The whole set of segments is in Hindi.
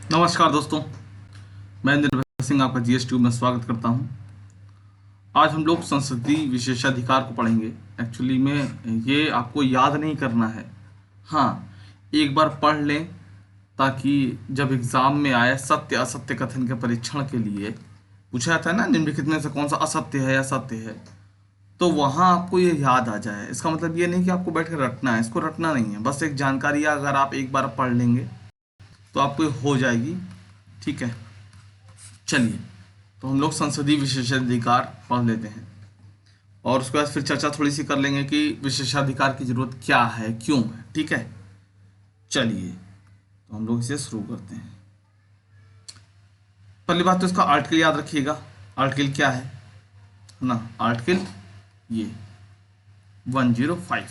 नमस्कार दोस्तों, मैं निर्भय सिंह आपका जीएस ट्यूब में स्वागत करता हूं। आज हम लोग संसदीय विशेषाधिकार को पढ़ेंगे। एक्चुअली में ये आपको याद नहीं करना है। हाँ, एक बार पढ़ लें ताकि जब एग्जाम में आए सत्य असत्य कथन के परीक्षण के लिए पूछा जाता है ना, निम्नलिखित में से कौन सा असत्य है या सत्य है, तो वहाँ आपको ये याद आ जाए। इसका मतलब ये नहीं कि आपको बैठ कर रटना है, इसको रटना नहीं है, बस एक जानकारी अगर आप एक बार पढ़ लेंगे तो आपको ये हो जाएगी। ठीक है, चलिए तो हम लोग संसदीय विशेषाधिकार पढ़ लेते हैं और उसके बाद फिर चर्चा थोड़ी सी कर लेंगे कि विशेषाधिकार की जरूरत क्या है, क्यों है। ठीक है, चलिए तो हम लोग इसे शुरू करते हैं। पहली बात तो इसका आर्टिकल याद रखिएगा। आर्टिकल क्या है ना, आर्टिकल ये 105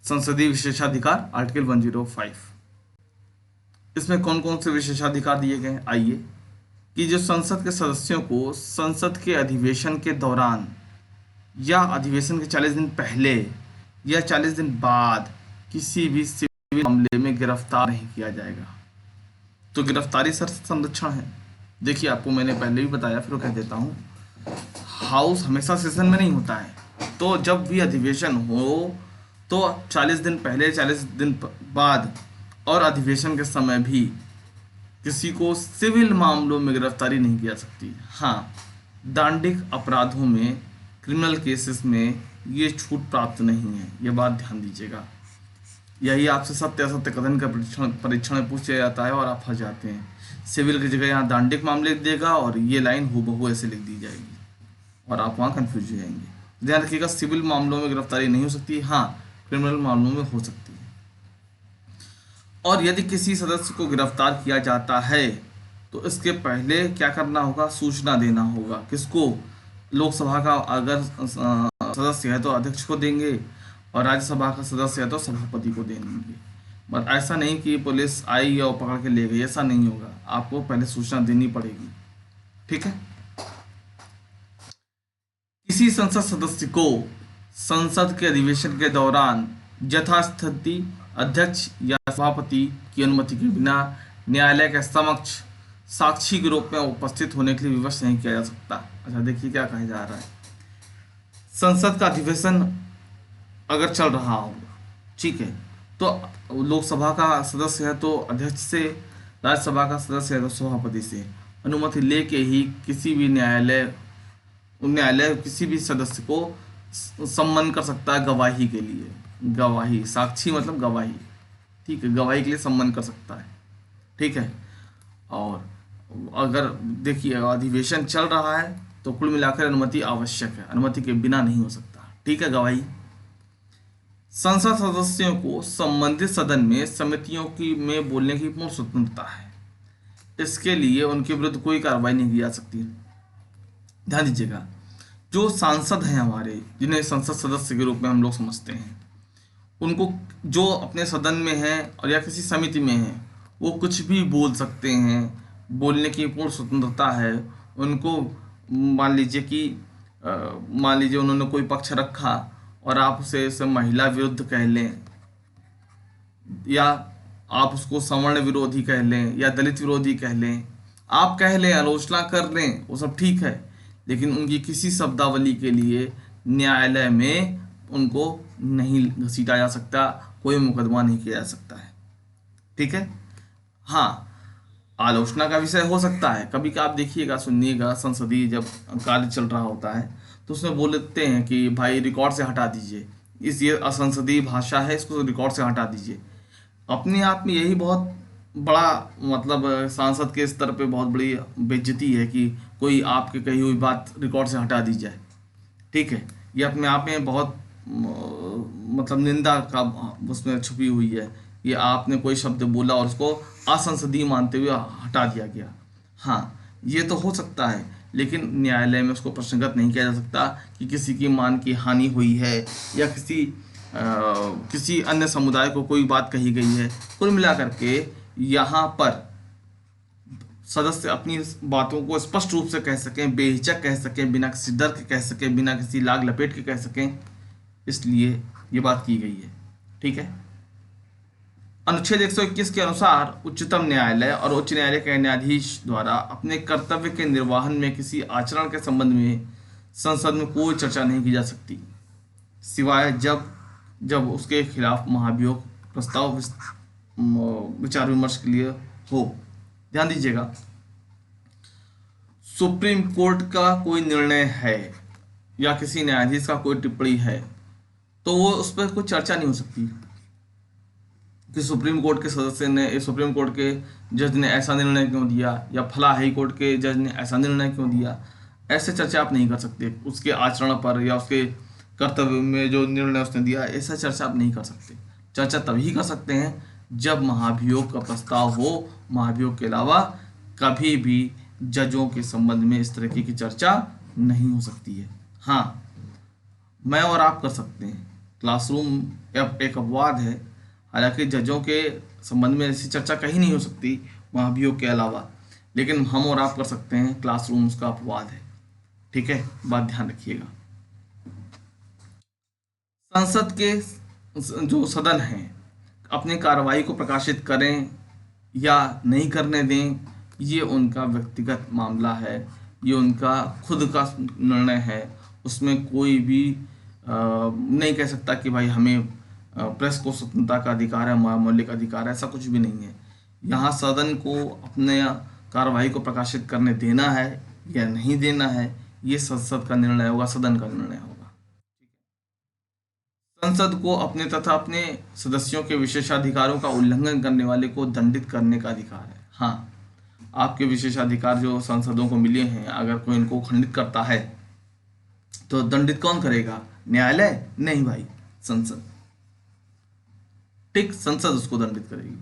संसदीय विशेषाधिकार, आर्टिकल 105। इसमें कौन कौन से विशेषाधिकार दिए गए हैं, आइए। कि जो संसद के सदस्यों को संसद के अधिवेशन के दौरान या अधिवेशन के 40 दिन पहले या 40 दिन बाद किसी भी सिविल मामले में गिरफ्तार नहीं किया जाएगा। तो गिरफ्तारी संरक्षण है। देखिए, आपको मैंने पहले भी बताया, फिर वो कह देता हूँ। हाउस हमेशा सेशन में नहीं होता है, तो जब भी अधिवेशन हो तो 40 दिन पहले, 40 दिन बाद और अधिवेशन के समय भी किसी को सिविल मामलों में गिरफ्तारी नहीं की जा सकती। हाँ, दांडिक अपराधों में, क्रिमिनल केसेस में ये छूट प्राप्त नहीं है, ये बात ध्यान दीजिएगा। यही आपसे सत्य असत्य कथन का परीक्षण में पूछा जाता है और आप फंस जाते हैं। सिविल की जगह यहाँ दांडिक मामले लिख देगा और ये लाइन हूबहू ऐसे लिख दी जाएगी और आप वहाँ कन्फ्यूज हो जाएंगे। ध्यान रखिएगा, सिविल मामलों में गिरफ्तारी नहीं हो सकती, हाँ क्रिमिनल मामलों में हो सकती है। और यदि किसी सदस्य को गिरफ्तार किया जाता है तो इसके पहले क्या करना होगा, सूचना देना होगा। किसको? लोकसभा का अगर सदस्य है तो अध्यक्ष को देंगे और राज्यसभा का सदस्य है तो सभापति को देंगे। बट ऐसा नहीं कि पुलिस आई और पकड़ के ले गई, ऐसा नहीं होगा, आपको पहले सूचना देनी पड़ेगी। ठीक है। किसी संसद सदस्य को संसद के अधिवेशन के दौरान यथास्थिति अध्यक्ष या सभापति की अनुमति के बिना न्यायालय के समक्ष साक्षी के रूप में उपस्थित होने के लिए विवश नहीं किया जा सकता। अच्छा, देखिए क्या कहा जा रहा है। संसद का अधिवेशन अगर चल रहा हो, ठीक है, तो लोकसभा का सदस्य है तो अध्यक्ष से, राज्यसभा का सदस्य है तो सभापति से अनुमति लेके ही किसी भी न्यायालय किसी भी सदस्य को सम्मन कर सकता है गवाही के लिए। गवाही, साक्षी मतलब गवाही, ठीक है, गवाही के लिए सम्मन कर सकता है। ठीक है। और अगर देखिए अधिवेशन चल रहा है तो कुल मिलाकर अनुमति आवश्यक है, अनुमति के बिना नहीं हो सकता। ठीक है। गवाही, संसद सदस्यों को संबंधित सदन में समितियों की में बोलने की पूर्ण स्वतंत्रता है। इसके लिए उनके विरुद्ध कोई कार्रवाई नहीं की जा सकती। ध्यान दीजिएगा, जो सांसद हैं हमारे, जिन्हें संसद सदस्य के रूप में हम लोग समझते हैं, उनको जो अपने सदन में हैं और या किसी समिति में हैं, वो कुछ भी बोल सकते हैं, बोलने की पूर्ण स्वतंत्रता है उनको। मान लीजिए उन्होंने कोई पक्ष रखा और आप उसे महिला विरुद्ध कह लें, या आप उसको सवर्ण विरोधी कह लें या दलित विरोधी कह लें, आप कह लें, आलोचना कर लें, वो सब ठीक है, लेकिन उनकी किसी शब्दावली के लिए न्यायालय में उनको नहीं घसीटा जा सकता, कोई मुकदमा नहीं किया जा सकता है। ठीक है। हाँ, आलोचना का विषय हो सकता है कभी का, आप देखिएगा, सुनिएगा, संसदीय जब कार्य चल रहा होता है तो उसमें बोलते हैं कि भाई रिकॉर्ड से हटा दीजिए, ये असंसदीय भाषा है, इसको रिकॉर्ड से हटा दीजिए। अपने आप में यही बहुत बड़ा मतलब सांसद के स्तर पे बहुत बड़ी बेइज्जती है कि कोई आपके कही हुई बात रिकॉर्ड से हटा दी जाए। ठीक है, ये अपने आप में बहुत मतलब निंदा का उसमें छुपी हुई है। ये आपने कोई शब्द बोला और उसको असंसदीय मानते हुए हटा दिया गया। हाँ, ये तो हो सकता है, लेकिन न्यायालय में उसको प्रश्नगत नहीं किया जा सकता कि किसी की मान की हानि हुई है या किसी अन्य समुदाय को कोई बात कही गई है। कुल मिलाकर के यहाँ पर सदस्य अपनी बातों को स्पष्ट रूप से कह सकें, बेहिचक कह सकें, बिना किसी डर के कह सकें, बिना किसी लाग लपेट के कह सकें, इसलिए ये बात की गई है। ठीक है। अनुच्छेद 121 के अनुसार उच्चतम न्यायालय और उच्च न्यायालय के न्यायाधीश द्वारा अपने कर्तव्य के निर्वहन में किसी आचरण के संबंध में संसद में कोई चर्चा नहीं की जा सकती, सिवाय जब जब उसके खिलाफ महाभियोग प्रस्ताव विचार विमर्श के लिए हो। ध्यान दीजिएगा, सुप्रीम कोर्ट का कोई निर्णय है या किसी न्यायाधीश का कोई टिप्पणी है तो वो उस पर कोई चर्चा नहीं हो सकती कि सुप्रीम कोर्ट के सदस्य ने, सुप्रीम कोर्ट के जज ने ऐसा निर्णय क्यों दिया या फला हाई कोर्ट के जज ने ऐसा निर्णय क्यों दिया। ऐसे चर्चा आप नहीं कर सकते उसके आचरण पर या उसके कर्तव्य में जो निर्णय उसने दिया, ऐसा चर्चा आप नहीं कर सकते। चर्चा तभी कर सकते हैं जब महाभियोग का प्रस्ताव हो। महाभियोग के अलावा कभी भी जजों के संबंध में इस तरह की चर्चा नहीं हो सकती है। हाँ, मैं और आप कर सकते हैं, क्लासरूम एक अपवाद है, हालांकि जजों के संबंध में ऐसी चर्चा कहीं नहीं हो सकती महाभियोग के अलावा, लेकिन हम और आप कर सकते हैं, क्लासरूम उसका अपवाद है। ठीक है, बात ध्यान रखिएगा। संसद के जो सदन हैं अपनी कार्रवाई को प्रकाशित करें या नहीं करने दें, ये उनका व्यक्तिगत मामला है, ये उनका खुद का निर्णय है। उसमें कोई भी नहीं कह सकता कि भाई हमें प्रेस को स्वतंत्रता का अधिकार है, मौलिक अधिकार है, ऐसा कुछ भी नहीं है। यहाँ सदन को अपने कार्रवाई को प्रकाशित करने देना है या नहीं देना है, ये संसद का निर्णय होगा, सदन का निर्णय होगा। संसद को अपने तथा अपने सदस्यों के विशेषाधिकारों का उल्लंघन करने वाले को दंडित करने का अधिकार है। हाँ, आपके विशेषाधिकार जो संसदों को मिले हैं, अगर कोई इनको खंडित करता है तो दंडित कौन करेगा? न्यायालय? नहीं भाई, संसद। ठीक, संसद उसको दंडित करेगी।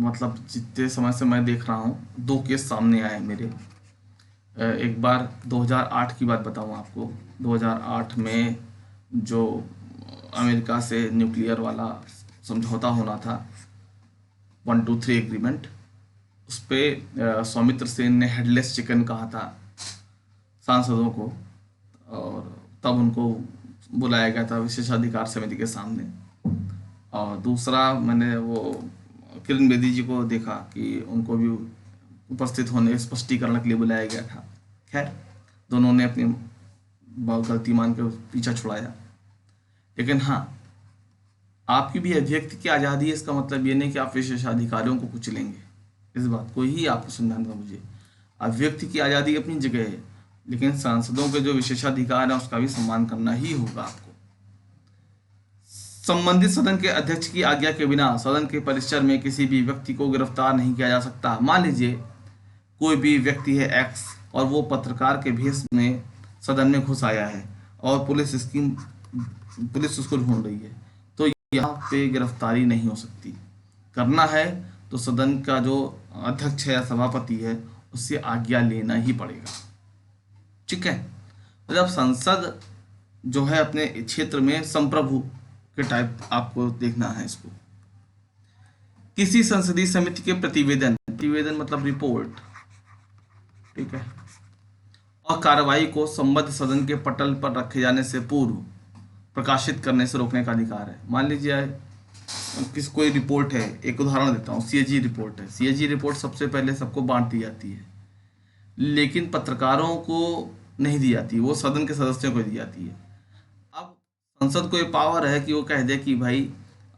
मतलब जितने समय से मैं देख रहा हूँ, 2 केस सामने आए मेरे। एक बार 2008 की बात बताऊँ आपको। 2008 में जो अमेरिका से न्यूक्लियर वाला समझौता होना था, 123 एग्रीमेंट, उस पर सौमित्र सेन ने हेडलेस चिकन कहा था सांसदों को, और तब उनको बुलाया गया था विशेषाधिकार समिति के सामने। और दूसरा, मैंने वो किरण बेदी जी को देखा कि उनको भी उपस्थित होने, स्पष्टीकरण के लिए बुलाया गया था। खैर, दोनों ने अपनी गलती मान के पीछा छुड़ाया। लेकिन हाँ, आपकी भी अभिव्यक्ति की आज़ादी है, इसका मतलब ये नहीं कि आप विशेषाधिकारियों को कुचलेंगे। इस बात को ही आपको समझाना था मुझे। अभिव्यक्ति की आज़ादी अपनी जगह है, लेकिन सांसदों के जो विशेषाधिकार है उसका भी सम्मान करना ही होगा आपको। संबंधित सदन के अध्यक्ष की आज्ञा के बिना सदन के परिसर में किसी भी व्यक्ति को गिरफ्तार नहीं किया जा सकता। मान लीजिए कोई भी व्यक्ति है एक्स और वो पत्रकार के भेष में सदन में घुस आया है और पुलिस उसको ढूंढ रही है, तो यहाँ पे गिरफ्तारी नहीं हो सकती। करना है तो सदन का जो अध्यक्ष है या सभापति है उससे आज्ञा लेना ही पड़ेगा। ठीक है, मतलब संसद जो है अपने क्षेत्र में संप्रभु के टाइप आपको देखना है इसको। किसी संसदीय समिति के प्रतिवेदन मतलब रिपोर्ट, ठीक है, और कार्रवाई को संबद्ध सदन के पटल पर रखे जाने से पूर्व प्रकाशित करने से रोकने का अधिकार है। मान लीजिए कोई रिपोर्ट है, एक उदाहरण देता हूँ, सीएजी रिपोर्ट है। सीएजी रिपोर्ट सबसे पहले सबको बांट दी जाती है, लेकिन पत्रकारों को नहीं दी जाती, वो सदन के सदस्यों को दी जाती है। अब संसद को ये पावर है कि वो कह दे कि भाई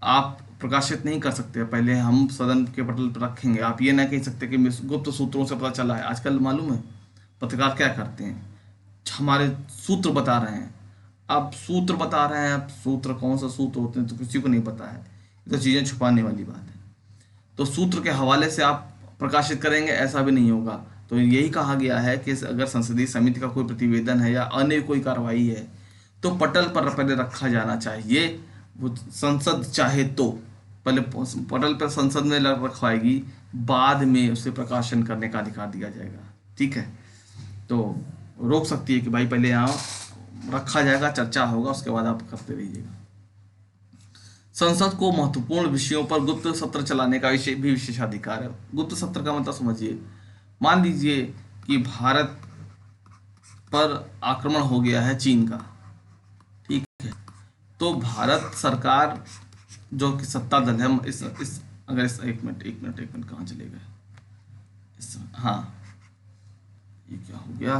आप प्रकाशित नहीं कर सकते, पहले हम सदन के पटल पर रखेंगे। आप ये ना कह सकते कि गुप्त सूत्रों से पता चला है। आजकल मालूम है पत्रकार क्या करते हैं, हमारे सूत्र बता रहे हैं। अब सूत्र बता रहे हैं, अब सूत्र कौन सा सूत्र होते हैं तो किसी को नहीं पता है, तो चीज़ें छुपाने वाली बात है। तो सूत्र के हवाले से आप प्रकाशित करेंगे, ऐसा भी नहीं होगा। तो यही कहा गया है कि अगर संसदीय समिति का कोई प्रतिवेदन है या अन्य कोई कार्रवाई है तो पटल पर पहले रखा जाना चाहिए। वो संसद चाहे तो पहले पटल पर संसद में रखवाएगी, बाद में उसे प्रकाशन करने का अधिकार दिया जाएगा। ठीक है, तो रोक सकती है कि भाई पहले यहाँ रखा जाएगा, चर्चा होगा, उसके बाद आप करते रहिएगा। संसद को महत्वपूर्ण विषयों पर गुप्त सत्र चलाने का भी विशेषाधिकार है। गुप्त सत्र का मतलब समझिए, मान लीजिए कि भारत पर आक्रमण हो गया है चीन का, ठीक है, तो भारत सरकार जो कि सत्ता दल है, इस अगर इस एक मिनट कहाँ चले गए हाँ, ये क्या हो गया,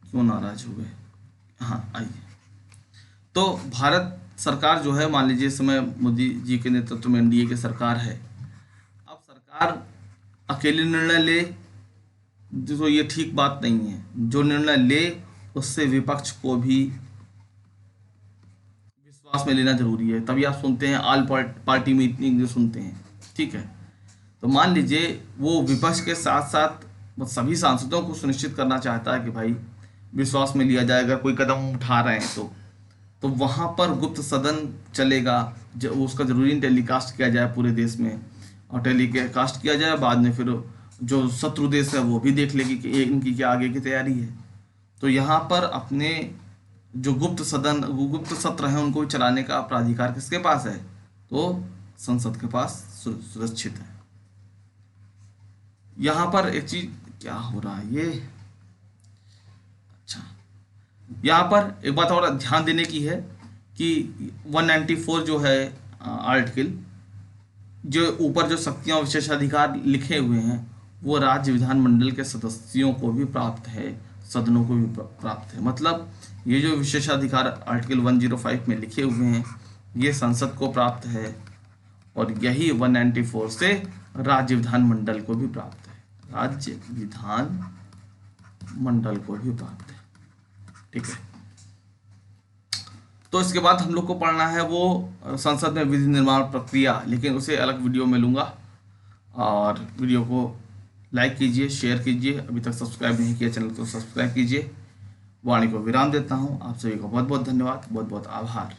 क्यों नाराज हो गए, हाँ आइए। तो भारत सरकार जो है, मान लीजिए इस समय मोदी जी के नेतृत्व में एनडीए की सरकार है। अब सरकार अकेले निर्णय ले तो ये ठीक बात नहीं है। जो निर्णय ले उससे विपक्ष को भी विश्वास में लेना जरूरी है। तभी आप सुनते हैं ऑल पार्टी मीटिंग जो सुनते हैं, ठीक है। तो मान लीजिए वो विपक्ष के साथ साथ सभी सांसदों को सुनिश्चित करना चाहता है कि भाई विश्वास में लिया जाएगा, कोई कदम उठा रहे हैं तो वहाँ पर गुप्त सदन चलेगा। जो उसका जरूरी नहीं टेलीकास्ट किया जाए पूरे देश में, और टेलीकास्ट किया जाए बाद में फिर जो शत्रु देश है वो भी देख लेगी कि इनकी क्या आगे की तैयारी है। तो यहाँ पर अपने जो गुप्त सत्र हैं उनको चलाने का प्राधिकार किसके पास है? तो संसद के पास सुरक्षित है। यहाँ पर एक चीज क्या हो रहा है, ये अच्छा, यहाँ पर एक बात और ध्यान देने की है कि 194 जो है आर्टिकल, जो ऊपर जो शक्तियां और विशेषाधिकार लिखे हुए हैं वो राज्य विधानमंडल के सदस्यों को भी प्राप्त है, सदनों को भी प्राप्त है। मतलब ये जो विशेषाधिकार आर्टिकल 105 में लिखे हुए हैं ये संसद को प्राप्त है, और यही 194 से राज्य विधानमंडल को भी प्राप्त है, राज्य विधान मंडल को भी प्राप्त है, ठीक है। तो इसके बाद हम लोग को पढ़ना है वो संसद में विधि निर्माण प्रक्रिया, लेकिन उसे अलग वीडियो में लूँगा। और वीडियो को लाइक कीजिए, शेयर कीजिए, अभी तक सब्सक्राइब नहीं किया चैनल तो सब्सक्राइब कीजिए। वाणी को विराम देता हूँ। आप सभी को बहुत बहुत धन्यवाद, बहुत बहुत आभार।